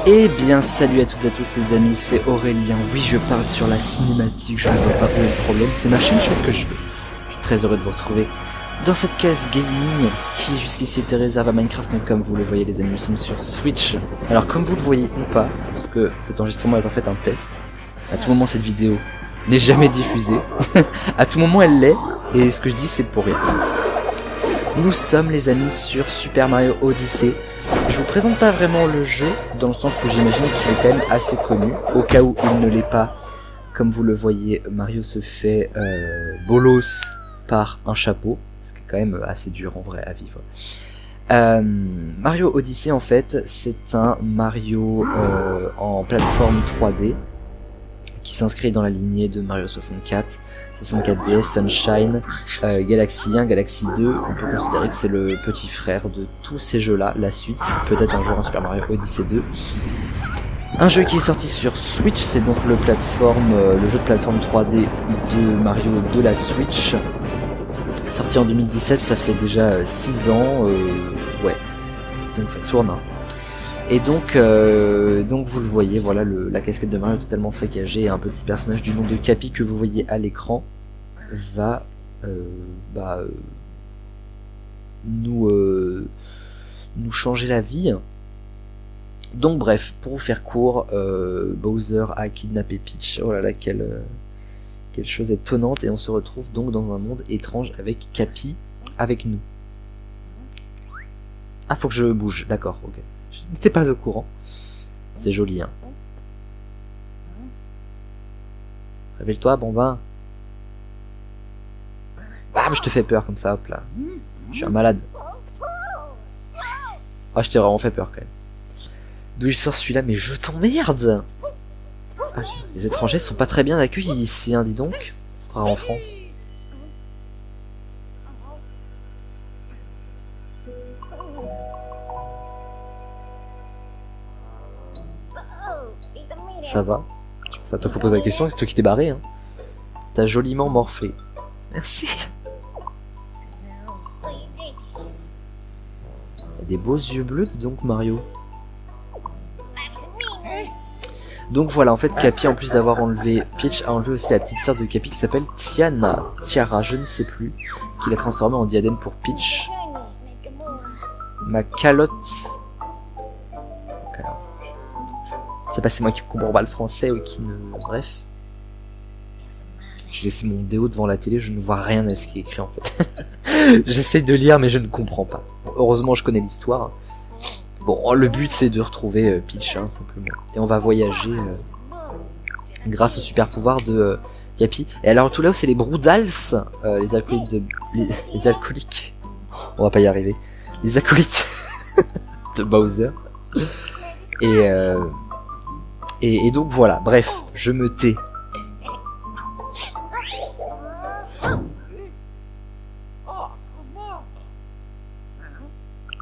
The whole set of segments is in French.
Eh bien salut à toutes et à tous les amis, c'est Aurélien. Oui, je parle sur la cinématique, je ne vois pas où est le problème, c'est ma chaîne, je fais ce que je veux. Je suis très heureux de vous retrouver dans cette case gaming qui jusqu'ici était réservée à Minecraft, donc comme vous le voyez les amis, nous sommes sur Switch. Alors comme vous le voyez ou pas, parce que cet enregistrement est en fait un test, à tout moment cette vidéo n'est jamais diffusée, à tout moment elle l'est, et ce que je dis c'est pour rien. Nous sommes les amis sur Super Mario Odyssey. Je vous présente pas vraiment le jeu, dans le sens où j'imagine qu'il est quand même assez connu. Au cas où il ne l'est pas, comme vous le voyez, Mario se fait bolos par un chapeau, ce qui est quand même assez dur en vrai à vivre. Mario Odyssey en fait, c'est un Mario en plateforme 3D, qui s'inscrit dans la lignée de Mario 64, 64DS, Sunshine, Galaxy 1, Galaxy 2. On peut considérer que c'est le petit frère de tous ces jeux-là, la suite, peut-être un jour un Super Mario Odyssey 2. Un jeu qui est sorti sur Switch, c'est donc le jeu de plateforme 3D de Mario de la Switch. Sorti en 2017, ça fait déjà 6 ans, ouais, donc ça tourne, hein. Et donc vous le voyez, voilà, la casquette de Mario totalement saccagée et un petit personnage du nom de Cappy que vous voyez à l'écran va nous changer la vie. Donc bref, pour vous faire court, Bowser a kidnappé Peach. Oh là là, quelle chose étonnante, et on se retrouve donc dans un monde étrange avec Cappy avec nous. Ah, faut que je bouge, d'accord, ok. Je n'étais pas au courant. C'est joli, hein. Réveille-toi, Bambin. Bam, je te fais peur comme ça, hop là. Je suis un malade. Ah, je t'ai vraiment fait peur quand même. D'où il sort celui-là, mais je t'emmerde. Ah, les étrangers sont pas très bien accueillis ici, hein, dis donc. On se croirait en France. Ça va. Ça te faut poser la question, c'est toi qui t'es barré, hein. T'as joliment morflé. Merci. Il a des beaux yeux bleus, dis donc, Mario. Donc voilà, en fait, Cappy, en plus d'avoir enlevé Peach, a enlevé aussi la petite sœur de Cappy qui s'appelle Tiara, je ne sais plus, qui l'a transformée en diadème pour Peach. Ma calotte. C'est pas, c'est moi qui comprends pas le français ou qui ne... Bref. J'ai laissé mon déo devant la télé, je ne vois rien à ce qui est écrit en fait. J'essaie de lire mais je ne comprends pas. Heureusement je connais l'histoire. Bon, le but c'est de retrouver Peach, hein, simplement. Et on va voyager grâce au super pouvoir de Cappy. Et alors tout là où c'est les Broodals, les alcooliques de... Les alcooliques... On va pas y arriver. Les acolytes de Bowser. Et donc voilà, bref, je me tais.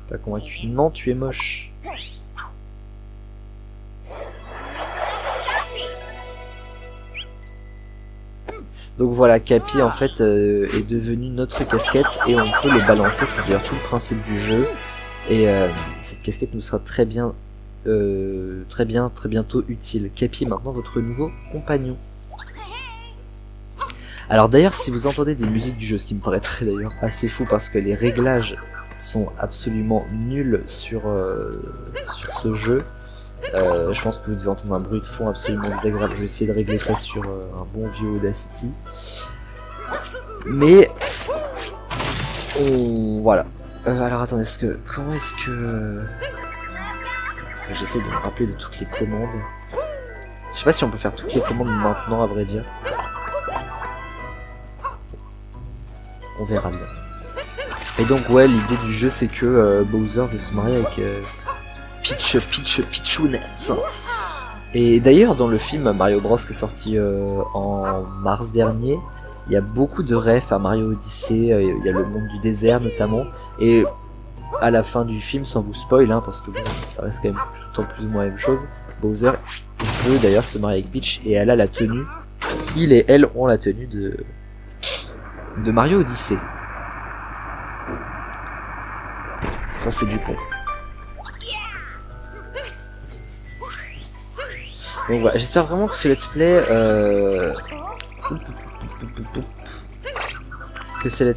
Pas convaincu. Non, tu es moche. Donc voilà, Cappy en fait est devenu notre casquette et on peut le balancer, c'est d'ailleurs tout le principe du jeu. Et cette casquette nous sera très bientôt utile. Cappy est maintenant votre nouveau compagnon. Alors d'ailleurs, si vous entendez des musiques du jeu, ce qui me paraîtrait d'ailleurs assez fou parce que les réglages sont absolument nuls sur ce jeu, je pense que vous devez entendre un bruit de fond absolument désagréable. Je vais essayer de régler ça sur un bon vieux Audacity. Mais voilà. Alors attendez, comment est-ce que... J'essaie de me rappeler de toutes les commandes. Je sais pas si on peut faire toutes les commandes maintenant, à vrai dire. On verra bien. Et donc ouais, l'idée du jeu c'est que Bowser veut se marier avec Peachounette. Et d'ailleurs dans le film Mario Bros qui est sorti en mars dernier, il y a beaucoup de refs à Mario Odyssey, il y a le monde du désert notamment, et à la fin du film, sans vous spoil, hein, parce que bon, ça reste quand même tout le temps plus ou moins la même chose, Bowser veut d'ailleurs se marier avec Peach et elle a la tenue, il et elle ont la tenue de Mario Odyssey. Ça c'est du pont. Donc voilà, j'espère vraiment que ce let's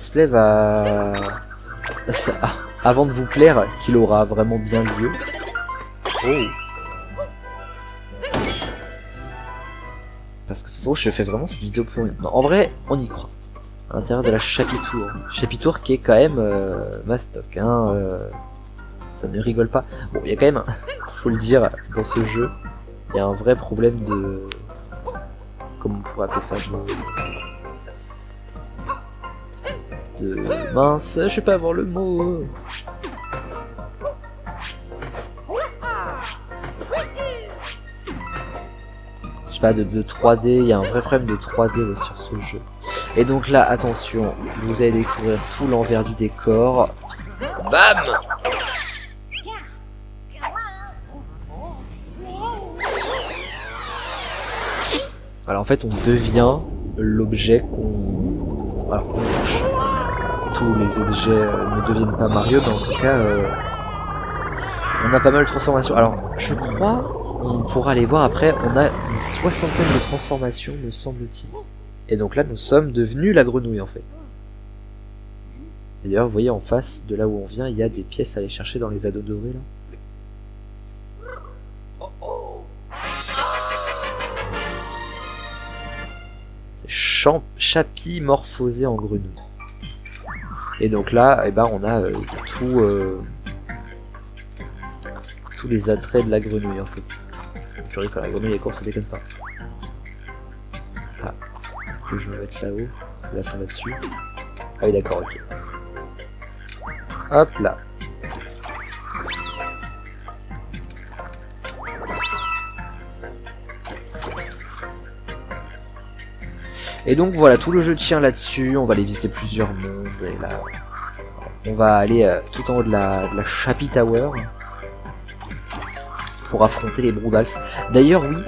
play va avant de vous plaire, qu'il aura vraiment bien lieu. Oh. Parce que sinon je fais vraiment cette vidéo pour rien. Non, en vrai, on y croit. À l'intérieur de la Chapitour. Chapitour qui est quand même mastoc, hein. Ça ne rigole pas. Bon, il y a quand même, faut le dire, dans ce jeu, il y a un vrai problème de... Comment on pourrait appeler ça, de... Mince, je sais pas avoir le mot. Je sais pas, de 3D, il y a un vrai problème de 3D ouais, sur ce jeu. Et donc là, attention, vous allez découvrir tout l'envers du décor. Bam! Alors en fait, on devient l'objet qu'on touche. Tous les objets ne deviennent pas Mario, mais en tout cas, on a pas mal de transformations. Alors, je crois, on pourra aller voir après, on a une 60aine de transformations, me semble-t-il. Et donc là, nous sommes devenus la grenouille, en fait. Et d'ailleurs, vous voyez, en face de là où on vient, il y a des pièces à aller chercher dans les anneaux dorés, là. Chapimorphosé en grenouille. Et donc là, eh ben, on a tous les attraits de la grenouille en fait. Purée, quand la grenouille est courte, ça déconne pas. Ah, que je vais mettre là-haut, la fin là-dessus. Ah oui, d'accord, ok. Hop là. Et donc voilà, tout le jeu tient là-dessus, on va aller visiter plusieurs mondes, et là, on va aller tout en haut de la Chappy Tower, pour affronter les Broodals. D'ailleurs oui,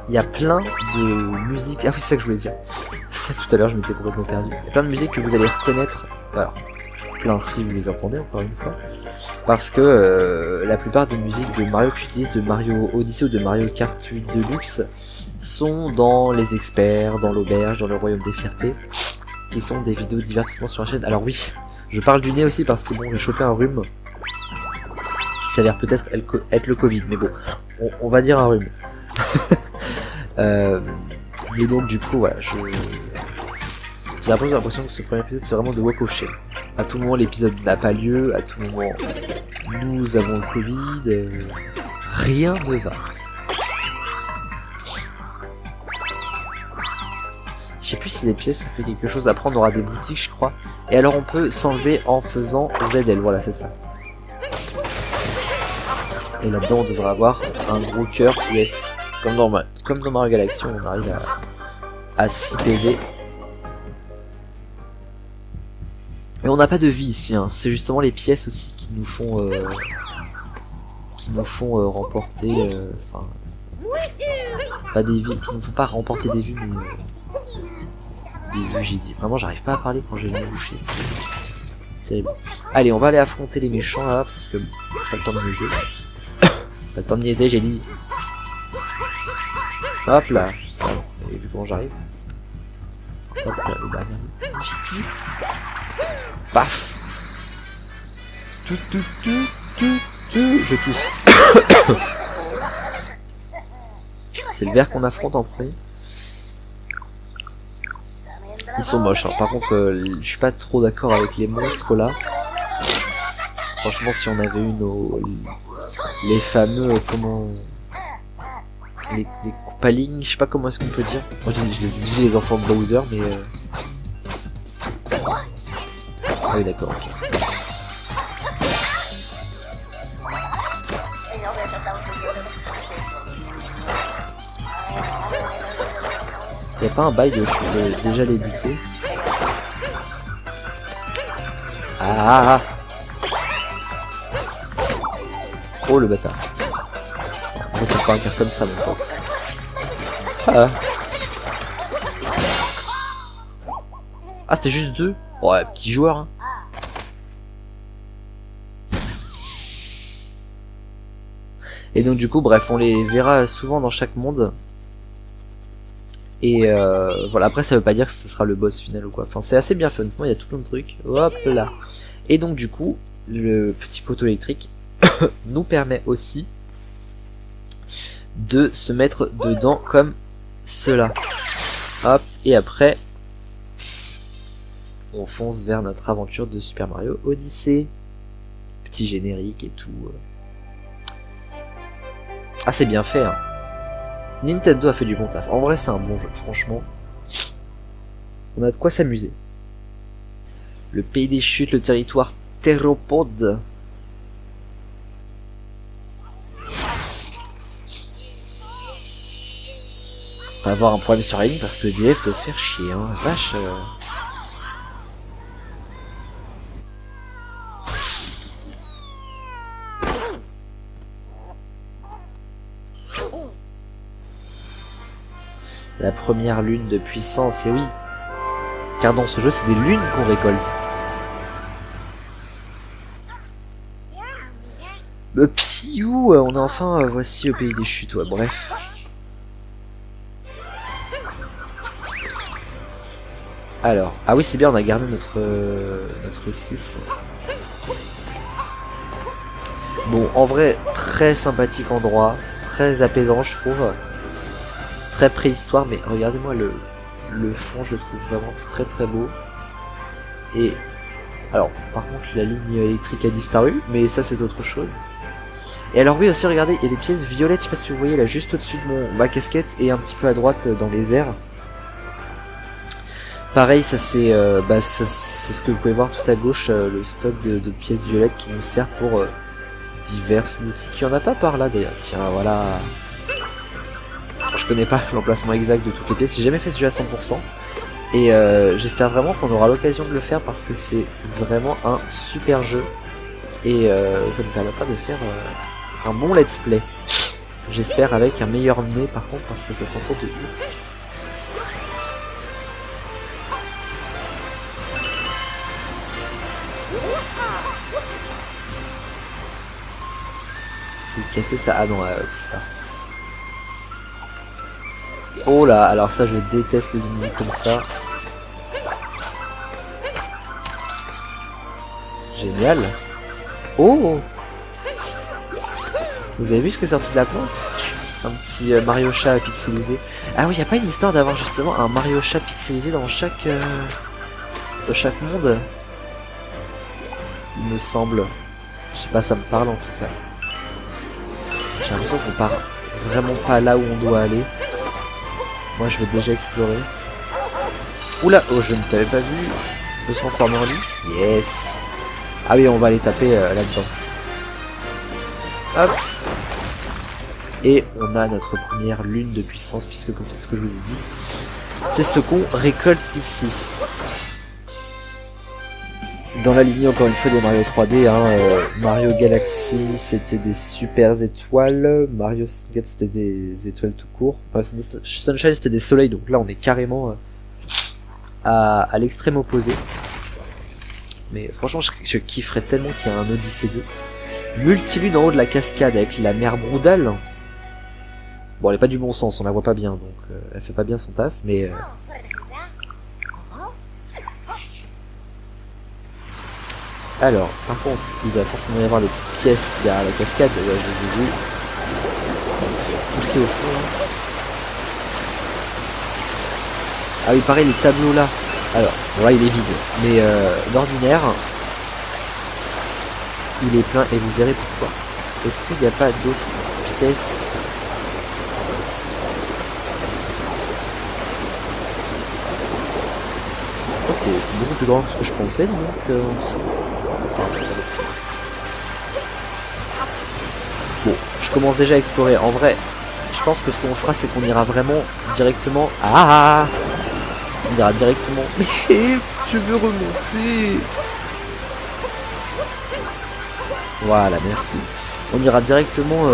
il y a plein de musiques, ah oui c'est ça que je voulais dire, tout à l'heure je m'étais complètement perdu, il y a plein de musiques que vous allez reconnaître, alors, plein si vous les entendez encore une fois, parce que la plupart des musiques de Mario que j'utilise, de Mario Odyssey ou de Mario Kart 8 Deluxe, sont dans les experts, dans l'auberge, dans le royaume des fiertés, qui sont des vidéos de divertissement sur la chaîne. Alors oui, je parle du nez aussi parce que bon, j'ai chopé un rhume qui s'avère peut-être être le Covid, mais bon, on va dire un rhume. Mais donc du coup, voilà, j'ai un peu l'impression que ce premier épisode c'est vraiment de Walk of Shame. À tout moment l'épisode n'a pas lieu, à tout moment nous avons le Covid, rien ne va. Je sais plus si les pièces ça fait quelque chose. Après on aura des boutiques je crois. Et alors on peut s'enlever en faisant ZL, voilà c'est ça. Et là-dedans on devrait avoir un gros cœur, yes. Comme dans Mario Galaxy on arrive à 6 PV. Mais on n'a pas de vie ici, hein. C'est justement les pièces aussi qui nous font remporter, enfin, pas des vies, qui nous font pas remporter des vues, mais des vues j'ai dit. Vraiment j'arrive pas à parler quand j'ai le nez bouché, c'est terrible. Allez on va aller affronter les méchants là, parce que pas le temps de niaiser. Pas le temps de niaiser j'ai dit. Hop là. Vous avez vu comment j'arrive. Hop là, et bah, vite vite. Paf. Je tousse. C'est le ver qu'on affronte en premier. Ils sont moches, hein. Par contre, je suis pas trop d'accord avec les monstres là. Franchement, si on avait eu les fameux, comment... Les Koopalings, je sais pas comment est-ce qu'on peut dire. Moi, je les dis les enfants de Bowser, mais... Ah oui, d'accord, ok. Y'a pas un bail de je peux déjà les buter. Ah. Oh le bâtard. En fait c'est pas un cœur comme ça mon pote. Ah. Ah c'était juste deux. Ouais petit joueur hein. Et donc du coup, bref, on les verra souvent dans chaque monde. Et voilà, après ça veut pas dire que ce sera le boss final ou quoi. Enfin, c'est assez bien fun. Il y a tout plein de trucs. Hop là. Et donc du coup, le petit poteau électrique nous permet aussi de se mettre dedans comme cela. Hop, et après, on fonce vers notre aventure de Super Mario Odyssey. Petit générique et tout. Ah, c'est bien fait, hein. Nintendo a fait du bon taf. En vrai, c'est un bon jeu, franchement. On a de quoi s'amuser. Le pays des chutes, le territoire théropode. On va avoir un problème sur la ligne parce que DF doit se faire chier, hein. Vache. La première lune de puissance, et oui. Car dans ce jeu, c'est des lunes qu'on récolte. Piou, on est enfin, voici au pays des chutes, ouais, bref. Alors, ah oui, c'est bien, on a gardé notre 6. Bon, en vrai, très sympathique endroit, très apaisant, je trouve. Très préhistoire, mais regardez-moi le fond, je le trouve vraiment très très beau. Et alors, par contre, la ligne électrique a disparu, mais ça c'est autre chose. Et alors oui, aussi regardez, il y a des pièces violettes, je sais pas si vous voyez là, juste au-dessus de ma casquette et un petit peu à droite dans les airs. Pareil, ça c'est c'est ce que vous pouvez voir tout à gauche, le stock de pièces violettes qui nous sert pour diverses boutiques. Il y en a pas par là d'ailleurs. Tiens, voilà. Je connais pas l'emplacement exact de toutes les pièces, j'ai jamais fait ce jeu à 100%. Et j'espère vraiment qu'on aura l'occasion de le faire parce que c'est vraiment un super jeu. Et ça nous permettra de faire un bon let's play. J'espère avec un meilleur nez par contre parce que ça s'entend de ouf. Faut casser ça. Ah non, putain. Oh là, alors ça je déteste les ennemis comme ça. Génial. Oh, vous avez vu ce que c'est sorti de la plante? Un petit Mario chat pixelisé. Ah oui, y a pas une histoire d'avoir justement un Mario chat pixelisé dans chaque monde? Il me semble. Je sais pas, ça me parle en tout cas. J'ai l'impression qu'on part vraiment pas là où on doit aller. Moi je vais déjà explorer. Oula, oh je ne t'avais pas vu. Je peux se transformer en lui. Yes. Ah oui, on va aller taper là-dedans. Hop. Et on a notre première lune de puissance, puisque comme ce que je vous ai dit, c'est ce qu'on récolte ici. Dans la lignée encore une fois des Mario 3D, hein, Mario Galaxy c'était des super étoiles, Mario Sunshine c'était des étoiles tout court, Sunshine c'était des soleils, donc là on est carrément à l'extrême opposé. Mais franchement je kifferais tellement qu'il y ait un Odyssey 2. Multilune en haut de la cascade avec la mer Broudal. Bon, elle est pas du bon sens, on la voit pas bien, donc elle fait pas bien son taf, mais... Alors, par contre, il doit forcément y avoir des petites pièces derrière la cascade, là, je les ai vues. Bon, ça fait pousser au fond, là. Ah oui, pareil, les tableaux là. Alors, bon là il est vide, mais d'ordinaire, il est plein et vous verrez pourquoi. Est-ce qu'il n'y a pas d'autres pièces? Oh, c'est beaucoup plus grand que ce que je pensais, dis donc. Bon, je commence déjà à explorer. En vrai, je pense que ce qu'on fera, c'est qu'on ira vraiment directement... Ah! On ira directement... Mais je veux remonter. Voilà, merci. On ira directement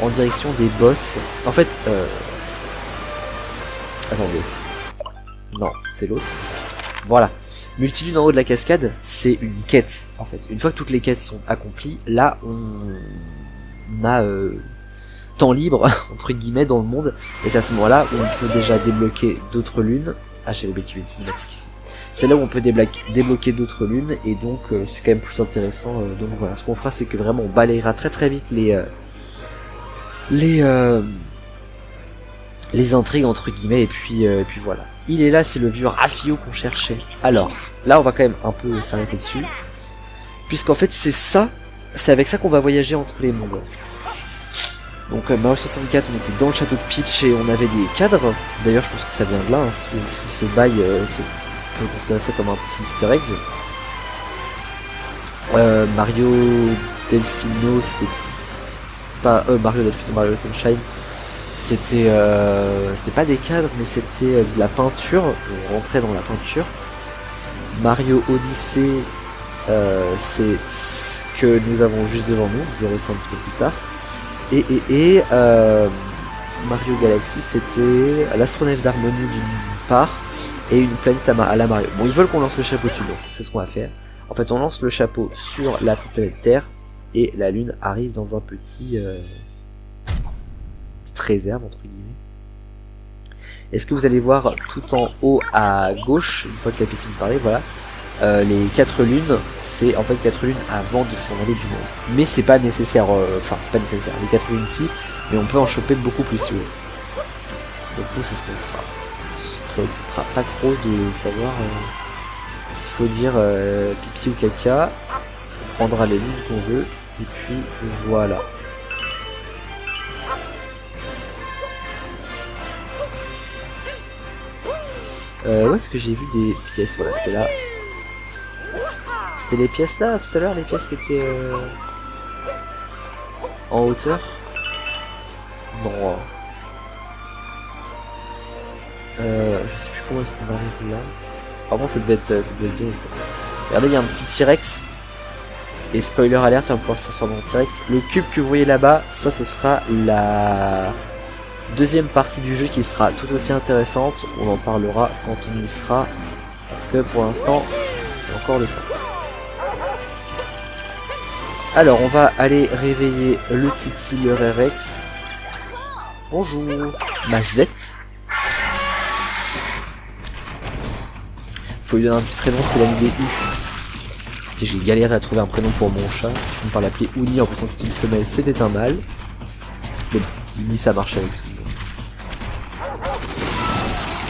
en direction des boss. En fait, attendez. Non, c'est l'autre. Voilà. Multilune en haut de la cascade, c'est une quête, en fait. Une fois que toutes les quêtes sont accomplies, là, on a temps libre entre guillemets dans le monde, et c'est à ce moment-là où on peut déjà débloquer d'autres lunes. Ah, j'ai oublié qu'il y avait une cinématique ici. C'est là où on peut débloquer d'autres lunes, et donc c'est quand même plus intéressant. Donc voilà, ce qu'on fera, c'est que vraiment on balayera très très vite les intrigues entre guillemets, et puis voilà. Il est là, c'est le vieux Rafio qu'on cherchait. Alors, là on va quand même un peu s'arrêter dessus, puisqu'en fait c'est avec ça qu'on va voyager entre les mondes. Donc Mario 64, on était dans le château de Peach et on avait des cadres. D'ailleurs je pense que ça vient de là, hein, ce bail, on peut considérer ça comme un petit easter egg. Mario Delfino, c'était pas Mario Delfino, Mario Sunshine, c'était pas des cadres, mais c'était de la peinture. On rentrait dans la peinture. Mario Odyssey, c'est ce que nous avons juste devant nous, vous verrez ça un petit peu plus tard. Et Mario Galaxy, c'était l'astronef d'harmonie d'une part et une planète à la Mario. Bon, ils veulent qu'on lance le chapeau dessus, donc c'est ce qu'on va faire. En fait, on lance le chapeau sur la petite planète Terre et la Lune arrive dans un petite réserve entre guillemets. Est-ce que vous allez voir tout en haut à gauche, une fois que la fini de parler, voilà, les 4 lunes, c'est en fait 4 lunes avant de s'en aller du monde. Mais c'est pas nécessaire, c'est pas nécessaire, les 4 lunes si, mais on peut en choper beaucoup plus si vous voulez. Donc nous c'est ce qu'on fera. On se préoccupera pas trop de savoir s'il faut dire pipi ou caca. On prendra les lunes qu'on veut, et puis voilà. Où est-ce que j'ai vu des pièces? Voilà, c'était là. C'était les pièces là, tout à l'heure, les pièces qui étaient en hauteur. Non. Je sais plus comment est-ce qu'on arrive là. Par contre, ça devait être bien. Regardez, il y a un petit T-Rex. Et spoiler alert, on va pouvoir se transformer en T-Rex. Le cube que vous voyez là-bas, ça, ce sera la deuxième partie du jeu qui sera tout aussi intéressante. On en parlera quand on y sera. Parce que pour l'instant, il y a encore le temps. Alors, on va aller réveiller le Titi, le Rerex. Bonjour. Mazette. Faut lui donner un petit prénom, c'est l'ami des U. J'ai galéré à trouver un prénom pour mon chat. Je finis par l'appeler Uni en pensant que c'était une femelle, c'était un mâle. Mais bon, Uni ça marche avec tout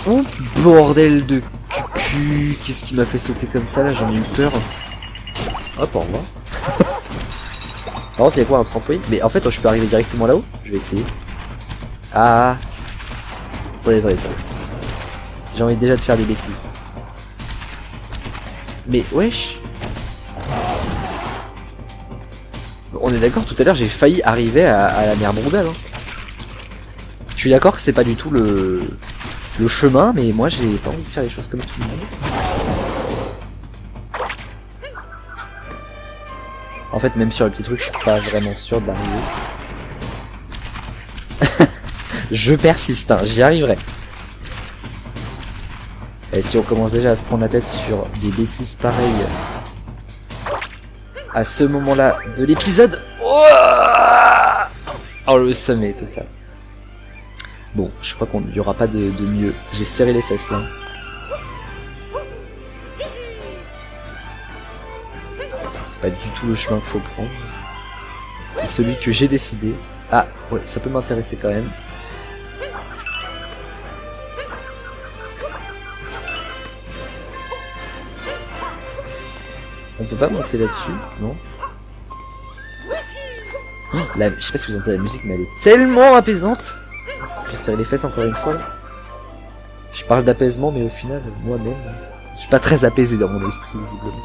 le monde. Oh bordel de cucu. Qu'est-ce qui m'a fait sauter comme ça là? J'en ai eu peur. Hop, au revoir. Par contre, il y a quoi, un trampoline? Mais en fait, je peux arriver directement là-haut. Je vais essayer. Ah. Attendez. J'ai envie déjà de faire des bêtises. Mais wesh. On est d'accord, tout à l'heure j'ai failli arriver à la mer mondiale. Hein. Je suis d'accord que c'est pas du tout le chemin, mais moi j'ai pas envie de faire les choses comme tout le monde. En fait, même sur les petits trucs, je suis pas vraiment sûr d'arriver. Je persiste, hein, j'y arriverai. Et si on commence déjà à se prendre la tête sur des bêtises pareilles à ce moment-là de l'épisode, oh le sommet total. Bon, je crois qu'il n'y aura pas de mieux. J'ai serré les fesses là. C'est pas du tout le chemin qu'il faut prendre. C'est celui que j'ai décidé. Ah, ouais, ça peut m'intéresser quand même. On peut pas monter là-dessus, non? Oh, je sais pas si vous entendez la musique, mais elle est tellement apaisante. J'ai serré les fesses encore une fois. Là. Je parle d'apaisement, mais au final, moi-même, je suis pas très apaisé dans mon esprit, visiblement.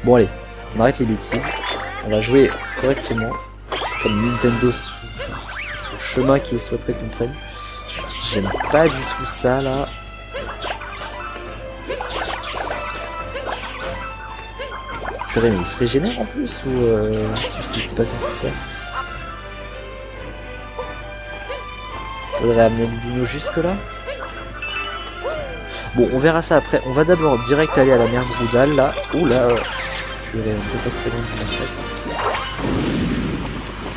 Bon allez, on arrête les bêtises. On va jouer correctement, comme Nintendo, le chemin qu'il souhaiterait qu'on prenne. J'aime pas du tout ça, là. Purée, mais il se régénère en plus, ou si j'étais pas sur Twitter. Faudrait amener le dino jusque là. Bon, on verra ça après. On va d'abord direct aller à la mer Broudal là. Ouh là, purée, on peut passer loin du massacre.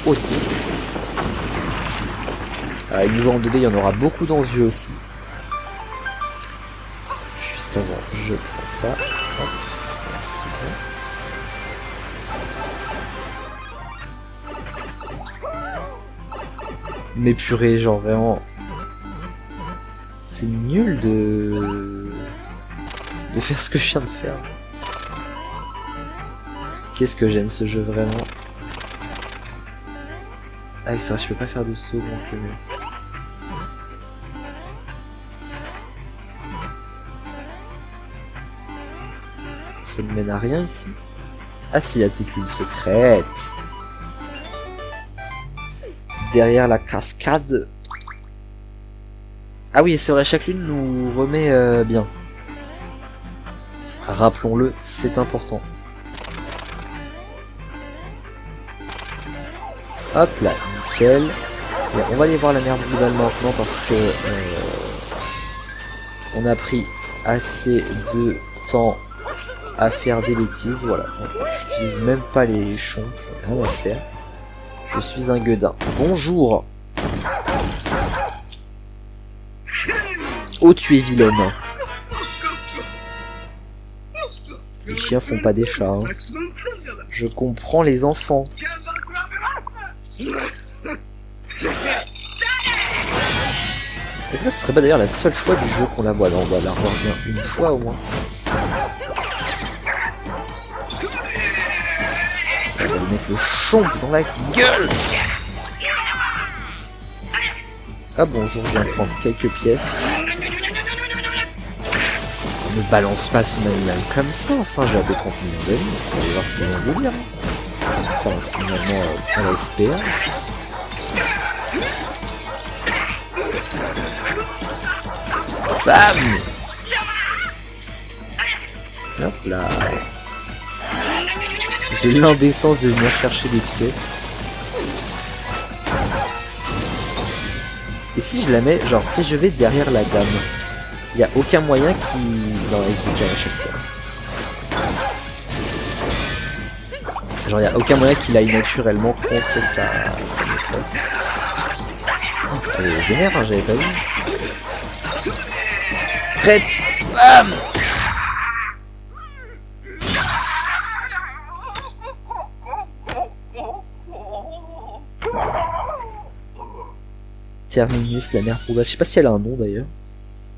Oh, Les niveaux en 2D, il y en aura beaucoup dans ce jeu aussi. Juste avant, je prends ça. Hop, c'est bien. Mais purée, genre vraiment... C'est nul de faire ce que je viens de faire. Qu'est-ce que j'aime ce jeu vraiment. Ah oui, c'est vrai, je peux pas faire de saut donc le mieux. Ça ne mène à rien ici. Ah si, la petite lune secrète. Derrière la cascade. Ah oui, c'est vrai, chaque lune nous remet bien. Rappelons-le, c'est important. Hop là, nickel. Bien, on va aller voir la mer Boudal maintenant parce que on a pris assez de temps à faire des bêtises. Voilà, j'utilise même pas les chons, j'ai rien à faire. Je suis un gueudin. Bonjour. Oh, tu es vilaine. Les chiens font pas des chats. Hein. Je comprends les enfants. Est-ce que ce serait pas d'ailleurs la seule fois du jeu qu'on la voit? Là, on va la revoir bien une fois au moins. On va lui mettre le chomp dans la gueule. Ah bonjour, je viens de prendre quelques pièces. Ne balance pas son animal comme ça, enfin j'ai appelé 30 millions d'amis, on va voir ce qu'ils vont vous dire. Enfin signalement on l'espère. Bam. Hop là. J'ai l'indécence de venir chercher des pièces. Et si je la mets, genre si je vais derrière la dame, il n'y a aucun moyen qui... Non, elle se décale à chaque fois. Genre il n'y a aucun moyen qu'il aille naturellement contre sa maîtresse. Elle est vénère, hein, j'avais pas vu. Prête. Bam. Terminus, la mère Boudal. Je sais pas si elle a un nom d'ailleurs.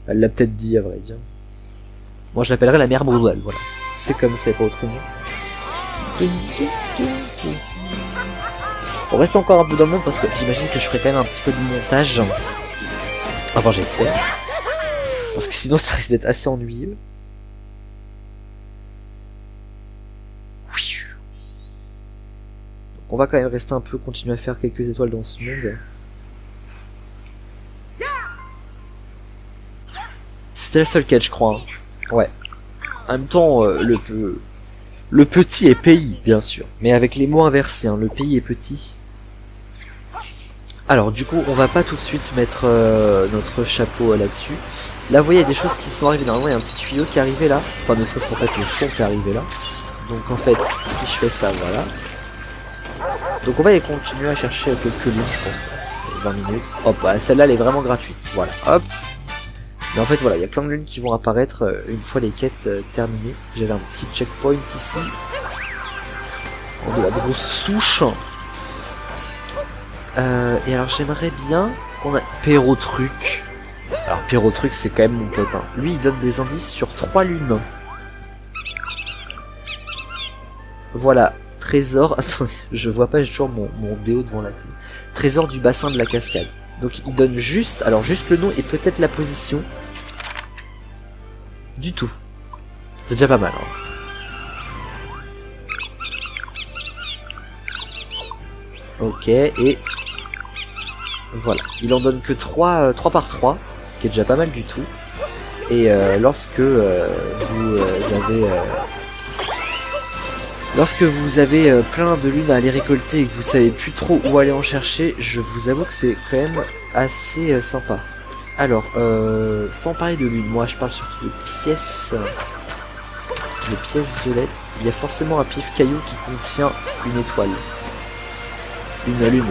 Elle l'a peut-être dit à vrai dire. Moi je l'appellerai la mère Boudal, voilà. C'est comme ça, pas autrement. On reste encore un peu dans le monde parce que j'imagine que je ferai quand même un petit peu de montage. Enfin j'espère. Parce que sinon ça risque d'être assez ennuyeux. Donc on va quand même rester un peu, continuer à faire quelques étoiles dans ce monde. C'était la seule quête je crois. Hein. Ouais. En même temps, le petit est pays, bien sûr. Mais avec les mots inversés, hein. Le pays est petit. Alors du coup, on va pas tout de suite mettre notre chapeau là-dessus. Là, vous voyez, il y a des choses qui sont arrivées. Normalement, il y a un petit tuyau qui est arrivé là. Enfin, ne serait-ce qu'en fait, le champ qui est arrivé là. Donc en fait, si je fais ça, voilà. Donc on va aller continuer à chercher quelques lunes, je pense. 20 minutes. Hop, bah, celle-là, elle est vraiment gratuite. Voilà, hop. Mais en fait, voilà, il y a plein de lunes qui vont apparaître une fois les quêtes terminées. J'avais un petit checkpoint ici. De la grosse souche. Et alors, j'aimerais bien qu'on a... Pérotruc. Alors, Pérotruc, c'est quand même mon pote. Hein. Lui, il donne des indices sur 3 lunes. Voilà. Trésor... Attendez, je vois pas, j'ai toujours mon déo devant la télé. Trésor du bassin de la cascade. Donc, il donne juste... Alors, juste le nom et peut-être la position. Du tout. C'est déjà pas mal. Hein. Ok, et... Voilà. Il en donne que 3 par 3. Ce qui est déjà pas mal du tout. Et lorsque vous avez plein de lunes à aller récolter et que vous savez plus trop où aller en chercher, je vous avoue que c'est quand même assez sympa. Alors, sans parler de lune, moi je parle surtout de pièces. De pièces violettes. Il y a forcément un pif caillou qui contient une étoile. Une lune.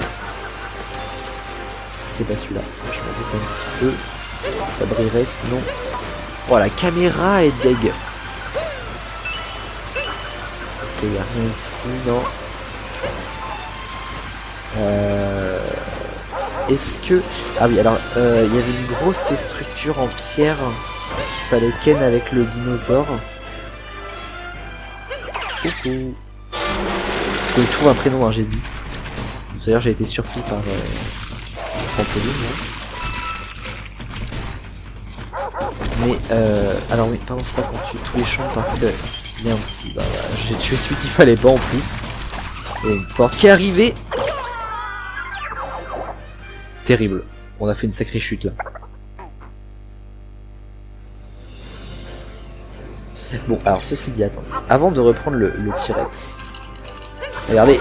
c'est pas celui-là. Je m'en doute un petit peu. Ça brillerait sinon. Oh, la caméra est deg. Ok, y a rien ici, non. Est-ce que... Ah oui, alors, il y avait une grosse structure en pierre qu'il fallait ken avec le dinosaure. Coucou. Faut y trouver un prénom, hein, j'ai dit. D'ailleurs, j'ai été surpris par trampoline. Mais, alors oui, par contre, faut pas qu'on tue tous les champs parce que il y a un petit... Bah, voilà, j'ai tué celui qu'il fallait pas en plus. Et une porte qui est arrivée. Terrible. On a fait une sacrée chute là. Bon, alors ceci dit, attends. Avant de reprendre le T-Rex. Regardez.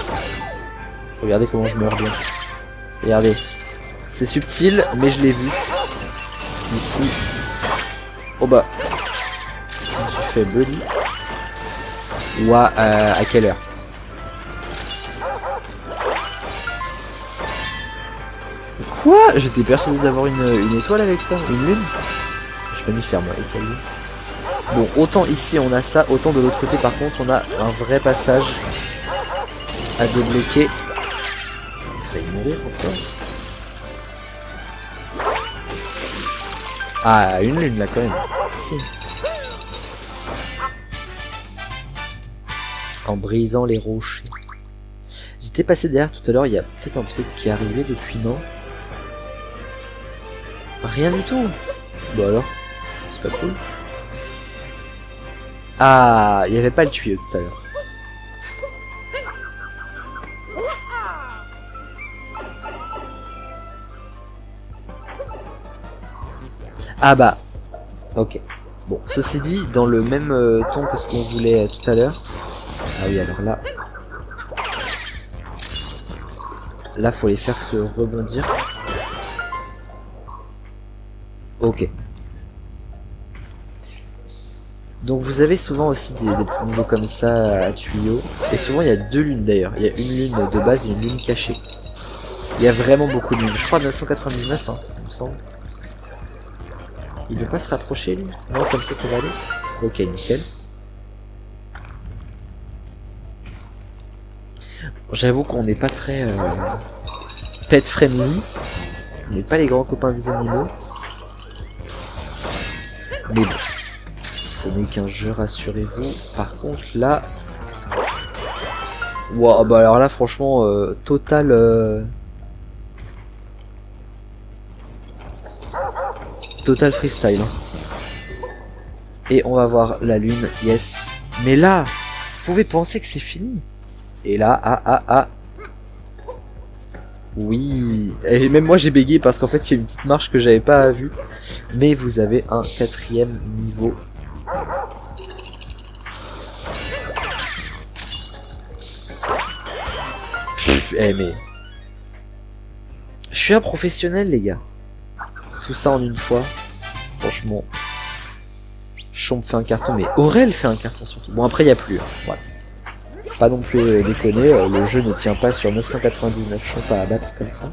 Regardez comment je meurs bien. Regardez. C'est subtil, mais je l'ai vu. Ici. Oh bah. Je me suis fait bully. Ouah, à quelle heure? Quoi? J'étais persuadé d'avoir une étoile avec ça. Une lune? Je vais m'y faire moi, étoile lune. Bon, autant ici on a ça, autant de l'autre côté par contre on a un vrai passage à débloquer. Il a failli mourir encore. Ah, une lune là quand même. Si. En brisant les rochers. J'étais passé derrière tout à l'heure, il y a peut-être un truc qui est arrivé depuis, non? Rien du tout. Bon alors, c'est pas cool. Ah, il n'y avait pas le tuyau tout à l'heure. Ah bah, ok. Bon, ceci dit, dans le même ton que ce qu'on voulait tout à l'heure. Ah oui, alors là... Là, faut les faire se rebondir. Ok. Donc vous avez souvent aussi des petits niveaux comme ça à tuyaux. Et souvent il y a deux lunes d'ailleurs. Il y a une lune de base et une lune cachée. Il y a vraiment beaucoup de lunes. Je crois 999, hein, il me semble. Il ne veut pas se rapprocher lui? Non, comme ça va aller. Ok, nickel. J'avoue qu'on n'est pas très pet friendly. On n'est pas les grands copains des animaux. Mais bon. Ce n'est qu'un jeu, rassurez-vous. Par contre, là... Wow, bah alors là, franchement, total... Total freestyle. Hein. Et on va voir la lune, yes. Mais là, vous pouvez penser que c'est fini. Et là, oui. Et même moi, j'ai bégayé parce qu'en fait, il y a une petite marche que j'avais pas vue. Mais vous avez un 4e niveau. Eh mais... Je suis un professionnel les gars. Tout ça en une fois. Franchement. Chomp fait un carton, mais Aurel fait un carton surtout. Bon après il n'y a plus. Hein. Voilà. Pas non plus déconner, le jeu ne tient pas sur 999 chomp à abattre comme ça.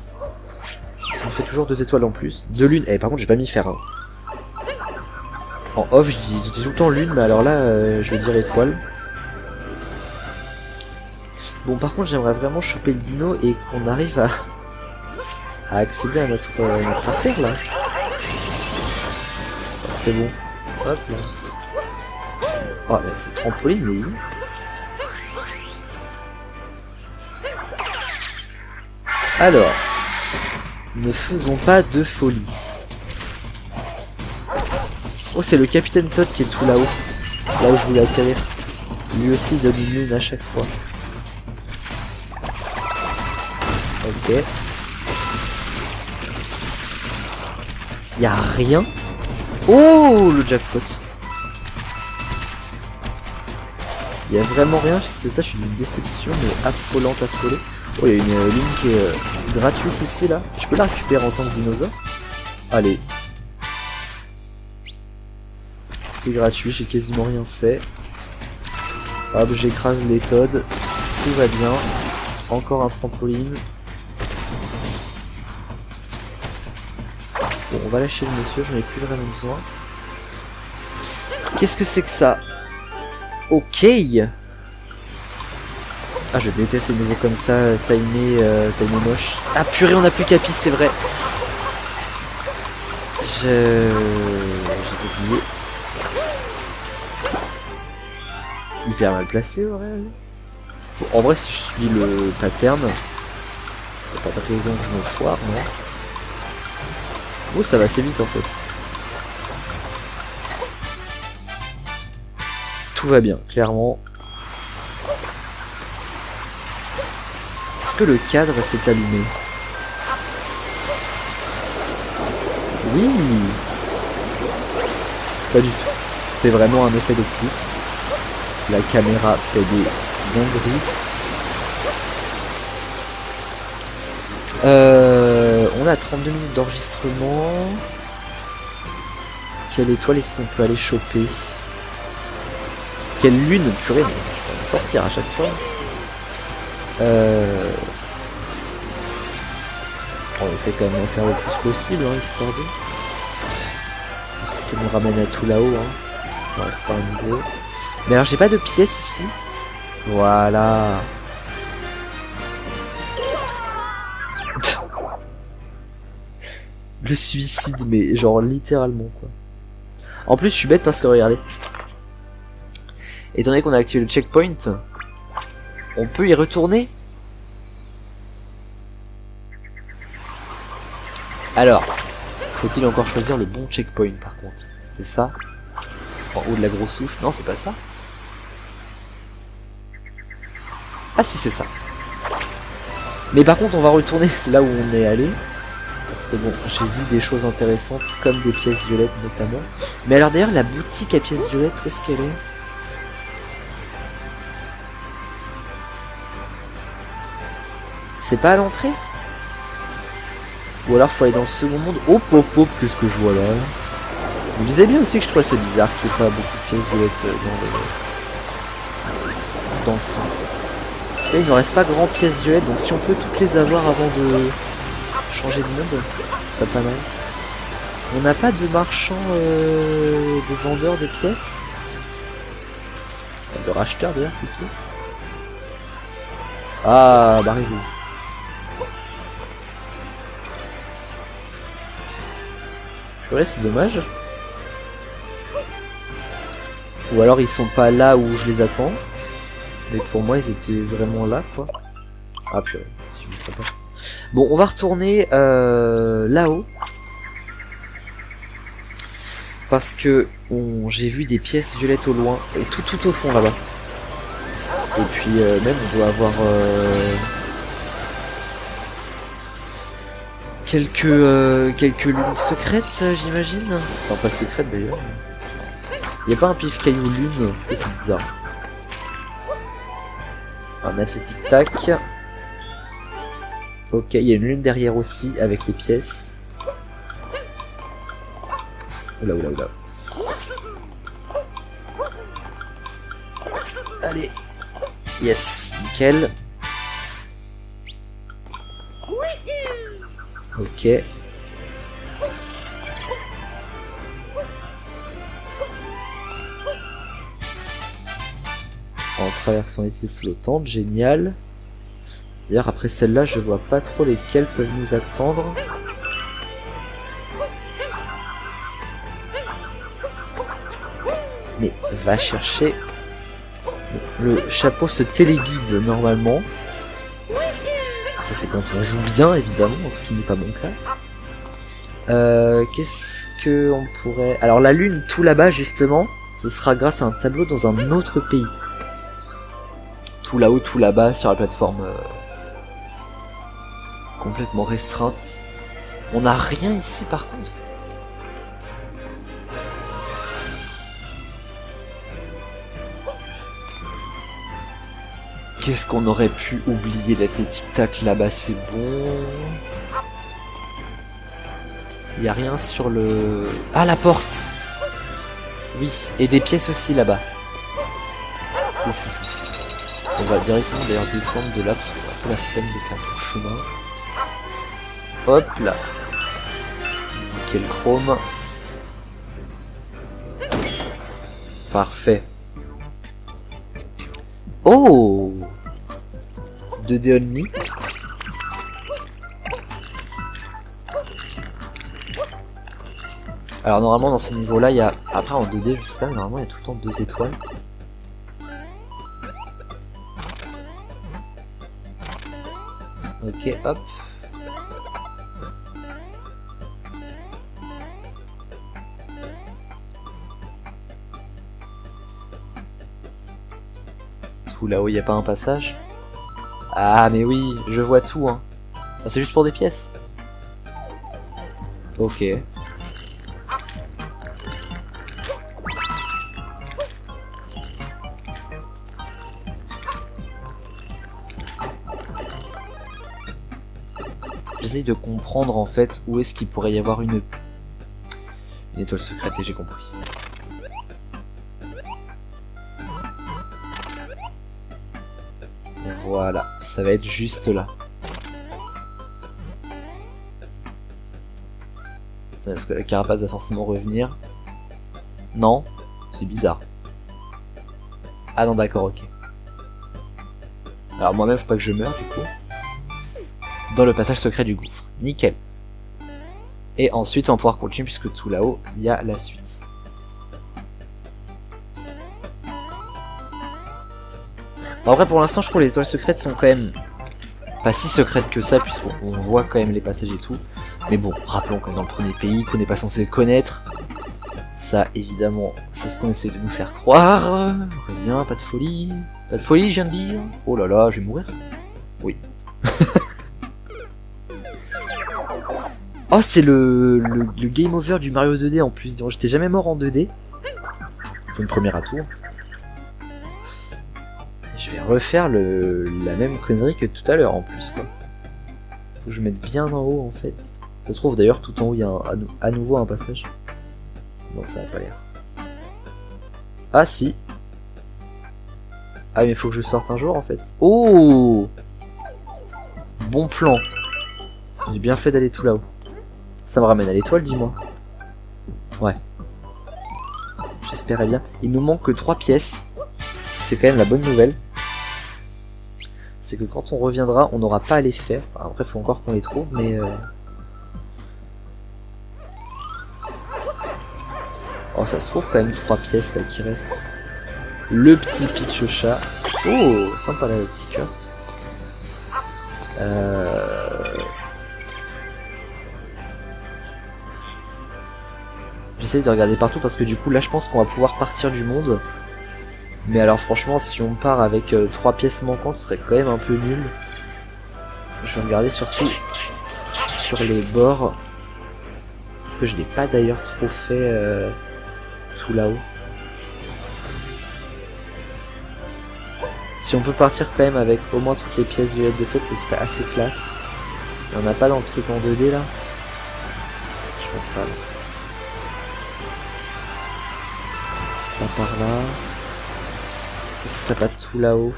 Ça me fait toujours 2 étoiles en plus. 2 lunes. Eh par contre j'ai pas mis faire un. En off je dis tout le temps lune, mais alors là je vais dire étoile. Bon par contre j'aimerais vraiment choper le dino et qu'on arrive à accéder à notre affaire là. Parce que bon, hop là. Oh là, ce trampoline mais il est où? Alors, ne faisons pas de folie. Oh c'est le capitaine Todd qui est tout là-haut. Là où je voulais atterrir. Lui aussi il donne une lune à chaque fois. Ok. Y'a rien. Oh le jackpot. Y'a vraiment rien, c'est ça, je suis d'une déception mais affolante, affolée. Oh y'a une ligne qui est gratuite ici là. Je peux la récupérer en tant que dinosaure? Allez. C'est gratuit, j'ai quasiment rien fait. Hop, j'écrase les Todd. Tout va bien. Encore un trampoline. Bon, on va lâcher le monsieur, j'en ai plus vraiment besoin. Qu'est-ce que c'est que ça? Ok. Ah, je déteste les nouveaux comme ça, timé moche. Ah purée, on a plus Capi, c'est vrai. J'ai oublié. Hyper mal placé, au réel. Bon, en vrai, si je suis le pattern, y'a pas de raison que je me foire, non? Oh, ça va assez vite en fait. Tout va bien, clairement. Est-ce que le cadre s'est allumé? Oui. Pas du tout. C'était vraiment un effet d'optique. La caméra fait des dingueries. On a 32 minutes d'enregistrement. Quelle étoile est-ce qu'on peut aller choper? Quelle lune? Purée, mais je peux en sortir à chaque fois. On essaie quand même d'en faire le plus possible, hein, histoire de... Ici, ça nous ramène à tout là-haut, hein. Ouais, c'est pas un niveau. Mais alors, j'ai pas de pièces ici. Voilà. Le suicide, mais genre littéralement, quoi. En plus, je suis bête parce que, regardez. Étant donné qu'on a activé le checkpoint, on peut y retourner. Alors, faut-il encore choisir le bon checkpoint par contre? C'était ça? En haut de la grosse souche? Non, c'est pas ça. Ah si, c'est ça. Mais par contre, on va retourner là où on est allé. Parce que bon, j'ai vu des choses intéressantes, comme des pièces violettes notamment. Mais alors d'ailleurs, la boutique à pièces violettes, où est-ce qu'elle est? C'est pas à l'entrée? Ou alors faut aller dans le second monde? Hop hop hop, qu'est-ce que je vois là? Vous disais bien aussi que je trouvais ça bizarre qu'il n'y ait pas beaucoup de pièces violettes dans le fond. Parce que là, il ne reste pas grand pièces violettes, donc si on peut toutes les avoir avant de changer de monde, ce serait pas mal. On n'a pas de marchand, de vendeur de pièces? De racheteur d'ailleurs plutôt. Ah, barrez-vous. Purée, c'est dommage. Ou alors ils sont pas là où je les attends. Mais pour moi ils étaient vraiment là quoi. Ah purée, si je me trompe pas. Bon, on va retourner là-haut. Parce que j'ai vu des pièces violettes au loin. Et tout au fond là-bas. Et puis même on doit avoir quelques lunes secrètes, j'imagine. Enfin pas secrètes d'ailleurs. Y a pas un pif caillou lune, ça c'est bizarre. Un athlétique tac. Ok, il y a une lune derrière aussi avec les pièces. Oula oula oula. Allez. Yes, nickel. Ok. En traversant ici flottante, génial. D'ailleurs après celle-là je vois pas trop lesquelles peuvent nous attendre. Mais va chercher. Le chapeau se téléguide normalement. Ça c'est quand on joue bien évidemment, ce qui n'est pas mon cas. Qu'est-ce que on pourrait... Alors la lune tout là-bas justement, ce sera grâce à un tableau dans un autre pays. Tout là-haut, tout là-bas sur la plateforme complètement restreinte. On n'a rien ici par contre. Qu'est-ce qu'on aurait pu oublier? L'athlétique tac là-bas c'est bon. Il n'y a rien sur le... Ah la porte. Oui, et des pièces aussi là-bas. Si. On va directement d'ailleurs descendre de là parce qu'on a un peu la flemme de faire tout le chemin. Hop là. éviter le chrome. Parfait. Oh, 2D only. Alors normalement dans ces niveaux-là, il y a... Après en 2D, je sais pas, mais normalement il y a tout le temps 2 étoiles. Ok, hop. Tout là-haut, il n'y a pas un passage? Ah mais oui, je vois tout hein. Ah, c'est juste pour des pièces. Ok. J'essaye de comprendre en fait où est-ce qu'il pourrait y avoir une étoile secrète et j'ai compris. Voilà, ça va être juste là. Est-ce que la carapace va forcément revenir? Non, c'est bizarre. Ah non d'accord, ok. Alors moi-même faut pas que je meure du coup. Dans le passage secret du gouffre. Nickel. Et ensuite on va pouvoir continuer puisque tout là-haut il y a la suite. Bon, après pour l'instant je trouve que les étoiles secrètes sont quand même pas si secrètes que ça puisqu'on voit quand même les passages et tout. Mais bon, rappelons qu'on est dans le premier pays, qu'on n'est pas censé le connaître. Ça évidemment, c'est ce qu'on essaie de nous faire croire. Rien, pas de folie. Pas de folie je viens de dire. Oh là là, je vais mourir. Oui. Oh, c'est le game over du Mario 2D en plus. J'étais jamais mort en 2D. Faut une première à tour. Je vais refaire la même connerie que tout à l'heure en plus quoi. Faut que je mette bien en haut en fait. Ça se trouve d'ailleurs tout en haut il y a à nouveau un passage. Non, ça n'a pas l'air. Ah si. Ah mais faut que je sorte un jour en fait. Oh, bon plan. J'ai bien fait d'aller tout là-haut. Ça me ramène à l'étoile, dis-moi. Ouais. J'espérais bien. Il nous manque que 3 pièces. C'est quand même la bonne nouvelle. C'est que quand on reviendra, on n'aura pas à les faire. Enfin, après, faut encore qu'on les trouve, mais... Oh, ça se trouve quand même 3 pièces là qui restent. Le petit Peach chat. Oh, sympa là, le petit cœur. J'essaye de regarder partout parce que du coup là je pense qu'on va pouvoir partir du monde. Mais alors franchement si on part avec 3 pièces manquantes ce serait quand même un peu nul. Je vais regarder surtout sur les bords. Parce que je n'ai pas d'ailleurs trop fait tout là-haut. Si on peut partir quand même avec au moins toutes les pièces violettes de fête, ce serait assez classe. Il n'y en a pas dans le truc en 2D là? Je pense pas. Là. C'est pas par là. Est-ce que ce serait pas tout là-haut?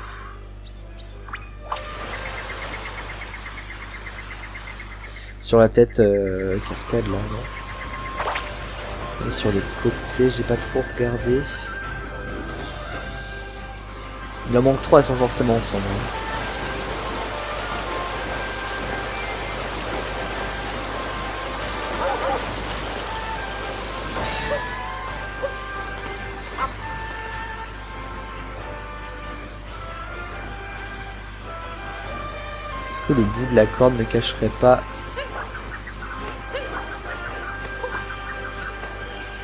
Sur la tête cascade là, non? Et sur les côtés, j'ai pas trop regardé. Il en manque 3, elles sont forcément ensemble. Est-ce que le bout de la corde ne cacherait pas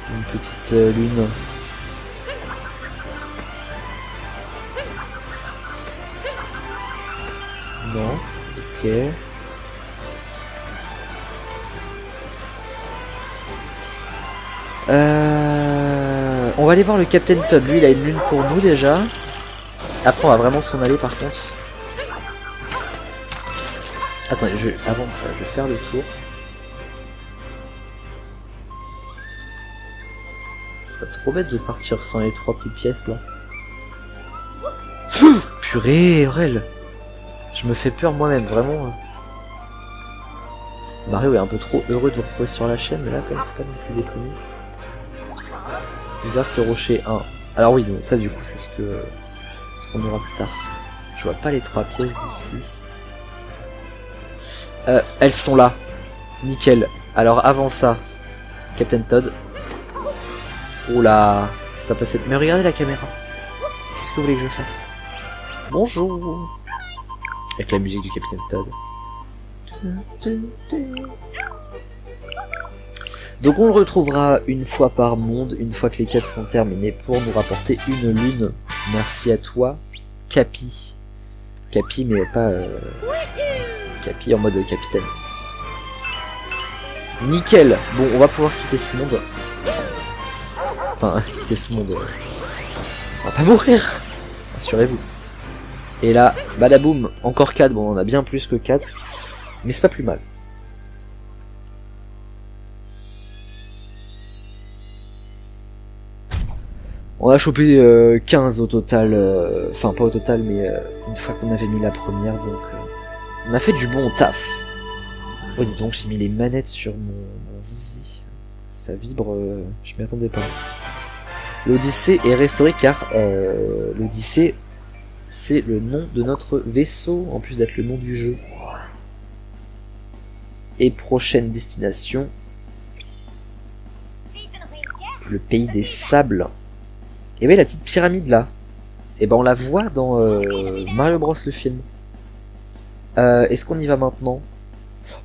une petite lune? Non, ok. On va aller voir le Captain Toad. Lui, il a une lune pour nous déjà. Après, on va vraiment s'en aller par contre. Attendez, avant ça, je vais faire le tour. Ce serait trop bête de partir sans les 3 petites pièces là. Purée, Aurel. Je me fais peur moi-même, vraiment. Mario est un peu trop heureux de vous retrouver sur la chaîne, mais là, quand même, faut pas non plus déconner. Bizarre, ce rocher 1. Alors oui, donc ça du coup, c'est ce qu'on aura plus tard. Je vois pas les 3 pièces d'ici. Elles sont là. Nickel. Alors avant ça, Captain Todd. Oula, c'est pas passé. Mais regardez la caméra. Qu'est-ce que vous voulez que je fasse? Bonjour. Avec la musique du Capitaine Todd. Donc on le retrouvera une fois par monde, une fois que les quêtes seront terminées, pour nous rapporter une lune. Merci à toi, Capi. Capi, mais pas Capi en mode capitaine. Nickel. Bon, on va pouvoir quitter ce monde. Enfin, quitter ce monde. On va pas mourir. Rassurez-vous. Et là, badaboum, encore 4. Bon, on a bien plus que 4. Mais c'est pas plus mal. On a chopé 15 au total. Enfin, pas au total, mais une fois qu'on avait mis la première. Donc, on a fait du bon taf. Oh, dis donc, j'ai mis les manettes sur mon zizi. Ça vibre, je m'y attendais pas. L'Odyssée est restaurée car l'Odyssée, c'est le nom de notre vaisseau, en plus d'être le nom du jeu. Et prochaine destination, le pays des sables. Et oui, la petite pyramide là. Et ben on la voit dans Mario Bros le film. Est-ce qu'on y va maintenant?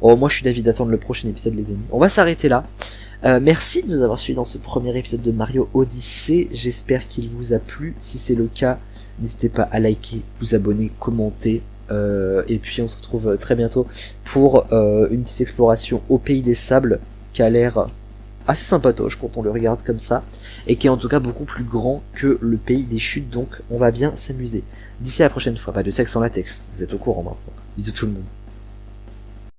Oh, moi je suis d'avis d'attendre le prochain épisode, les amis. On va s'arrêter là. Merci de nous avoir suivis dans ce premier épisode de Mario Odyssey. J'espère qu'il vous a plu. Si c'est le cas, n'hésitez pas à liker, vous abonner, commenter. Et puis on se retrouve très bientôt pour une petite exploration au pays des sables qui a l'air assez sympatoche quand on le regarde comme ça, et qui est en tout cas beaucoup plus grand que le pays des chutes, donc on va bien s'amuser. D'ici à la prochaine fois, pas de sexe en latex, vous êtes au courant maintenant. Bisous tout le monde.